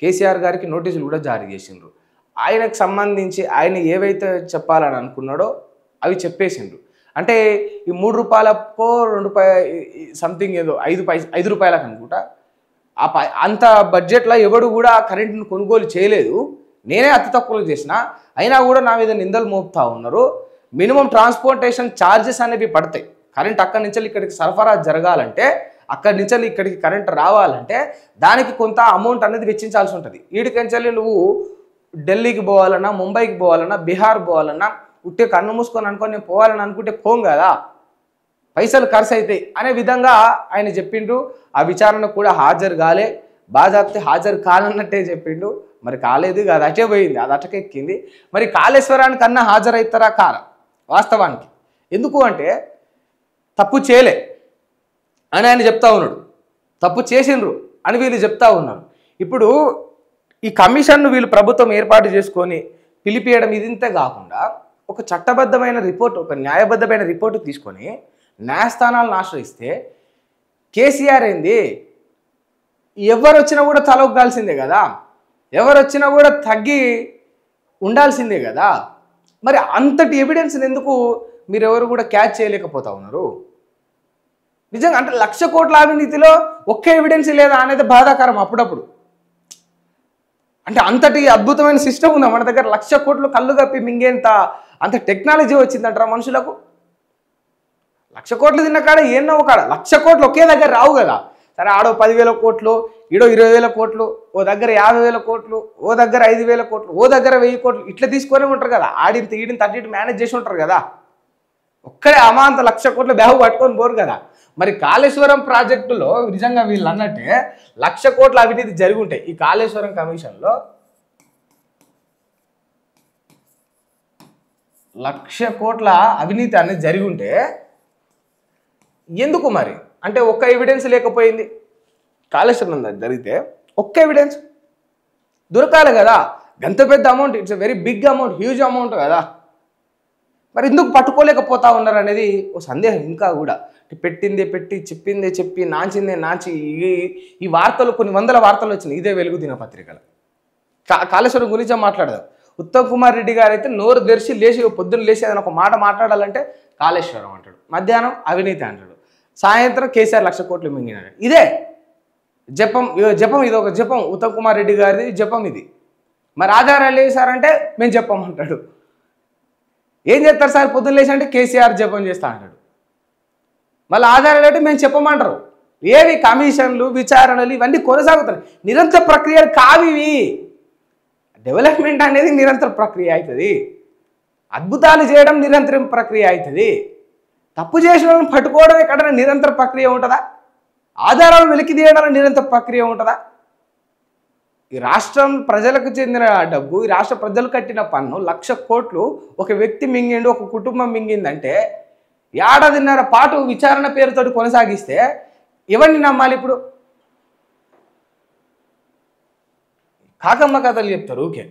కేసీఆర్ గారికి నోటీసులు కూడా జారీ చేసిండ్రు. ఆయనకు సంబంధించి ఆయన ఏవైతే చెప్పాలని అనుకున్నాడో అవి చెప్పేసిండ్రు. అంటే ఈ ₹3కో సంథింగ్ ఏదో 5 రూపాయలకు అనుకుంటా అంత బడ్జెట్లో ఎవడు కూడా కరెంటును కొనుగోలు చేయలేదు. నేనే అతి తక్కువలో చేసిన, అయినా కూడా నా మీద నిందలు మోపుతా ఉన్నారు. మినిమం ట్రాన్స్పోర్టేషన్ ఛార్జెస్ అనేవి పడతాయి. కరెంట్ అక్కడి నుంచి ఇక్కడికి సరఫరా జరగాలంటే, అక్కడి నుంచి ఇక్కడికి కరెంట్ రావాలంటే దానికి కొంత అమౌంట్ అనేది వెచ్చించాల్సి ఉంటుంది. వీడికంచెల్లి నువ్వు ఢిల్లీకి పోవాలన్నా, ముంబైకి పోవాలన్నా, బీహార్ పోవాలన్నా, ఉట్టే కన్ను మూసుకొని అనుకొని నేను పోవాలని అనుకుంటే పోం కదా, పైసలు ఖర్చు అవుతాయి అనే విధంగా ఆయన చెప్పిండ్రు. ఆ విచారణ కూడా హాజరు కాలే, బాజాప్తే హాజరు కానన్నట్టే చెప్పిండు. మరి కాలేదు, అది అటే పోయింది, అది అటకెక్కింది. మరి కాళేశ్వరానికి అన్నా హాజరవుతారా కారా వాస్తవానికి? ఎందుకు అంటే తప్పు చేయలే అని ఆయన చెప్తా ఉన్నాడు, తప్పు చేసిండ్రు అని వీళ్ళు చెప్తా ఉన్నారు. ఇప్పుడు ఈ కమిషన్ను వీళ్ళు ప్రభుత్వం ఏర్పాటు చేసుకొని పిలిపియడం ఇదింతే కాకుండా ఒక చట్టబద్ధమైన రిపోర్ట్, ఒక న్యాయబద్ధమైన రిపోర్టు తీసుకొని న్యాయస్థానాలను ఆశ్రయిస్తే కేసీఆర్ ఏంది, ఎవరు వచ్చినా కూడా తలొగ్గాల్సిందే కదా, ఎవరు వచ్చినా కూడా తగ్గి ఉండాల్సిందే కదా. మరి అంతటి ఎవిడెన్స్ని ఎందుకు మీరెవరు కూడా క్యాచ్ చేయలేకపోతా ఉన్నారు? నిజంగా అంటే 1,00,000 కోట్ల అవినీతిలో ఒక్క ఎవిడెన్స్ లేదా అనేది బాధాకరం అప్పుడప్పుడు. అంటే అంతటి అద్భుతమైన సిస్టమ్ ఉందా మన దగ్గర? 1,00,000 కోట్లు కళ్ళు కప్పి మింగేంత అంత టెక్నాలజీ వచ్చిందంటారా మనుషులకు? 1,00,000 కోట్లు తిన్న కాడ ఏన్నో కాడ 1,00,000 కోట్లు ఒకే దగ్గర రావు కదా. సరే, ఆడో 10,000 కోట్లు, ఈడో 20,000 కోట్లు, ఓ దగ్గర 50,000 కోట్లు, ఓ దగ్గర 5,000 కోట్లు, ఓ దగ్గర 1,000 కోట్లు, ఇట్లా తీసుకొని ఉంటారు కదా. ఆడింత ఈడింత అటు ఇటు మేనేజ్ చేసి ఉంటారు కదా. ఒక్కడే అమాంత 1,00,000 కోట్ల బ్యాగు పట్టుకొని పోరు కదా. మరి కాళేశ్వరం ప్రాజెక్టులో నిజంగా వీళ్ళు అన్నట్టే 1,00,000 కోట్ల అవినీతి జరిగి ఉంటాయి. ఈ కాళేశ్వరం కమిషన్లో 1,00,000 కోట్ల అవినీతి అనేది జరిగి ఉంటే ఎందుకు మరి? అంటే ఒక్క ఎవిడెన్స్ లేకపోయింది. కాళేశ్వరం జరిగితే ఒక్క ఎవిడెన్స్ దొరకాలి కదా. ఎంత పెద్ద amount, it's a very big amount, huge amount కదా. మరి ఎందుకు పట్టుకోలేకపోతా ఉన్నారు అనేది ఓ సందేహం ఇంకా కూడా. పెట్టిందే పెట్టి, చెప్పిందే చెప్పి, నాంచిందే నాంచి ఈ వార్తలు కొన్ని వందల వార్తలు వచ్చినాయి ఇదే వెలుగు దినపత్రికలు. కాళేశ్వరం గురించి మాట్లాడదాం. ఉత్తమ్ కుమార్ రెడ్డి గారు అయితే నోరు తెరిచి లేచి పొద్దున్న లేచి ఏదైనా ఒక మాట మాట్లాడాలంటే కాళేశ్వరం అంటాడు, మధ్యాహ్నం అవినీతి అంటాడు, సాయంత్రం కేసీఆర్ 1,00,000 కోట్లు మింగినాడు. ఇదే జపం, ఇది ఒక జపం. ఉత్తమ్ కుమార్ రెడ్డి గారిది జపం ఇది. మరి ఆధారాలు లేవు సార్ అంటే మేము చెప్పమంటాడు. ఏం చేస్తారు సార్ పొద్దున్న లేచి అంటే కేసీఆర్ జపం చేస్తా అంటాడు. మళ్ళీ ఆధారాలు అంటే మేము చెప్పమంటారు. ఏవి కమిషన్లు, విచారణలు ఇవన్నీ కొనసాగుతున్నాయి. నిరంతర ప్రక్రియలు కావివి. డెవలప్మెంట్ అనేది నిరంతర ప్రక్రియ అవుతుంది. అద్భుతాలు చేయడం నిరంతరం ప్రక్రియ అవుతుంది. తప్పు చేసిన వాళ్ళని పట్టుకోవడం ఎక్కడైనా నిరంతర ప్రక్రియ ఉంటుందా? ఆధారాలు వెలికి తీయడం నిరంతర ప్రక్రియ ఉంటుందా? ఈ రాష్ట్రం ప్రజలకు చెందిన డబ్బు, ఈ రాష్ట్ర ప్రజలు కట్టిన పన్ను 1,00,000 కోట్లు ఒక వ్యక్తి మింగిండు, ఒక కుటుంబం మింగిందంటే ఏడాదిన్నర పాటు విచారణ పేరుతో కొనసాగిస్తే ఎవరిని నమ్మాలి? ఇప్పుడు కాకమ్మ కథలు చెప్తారు ఊకే.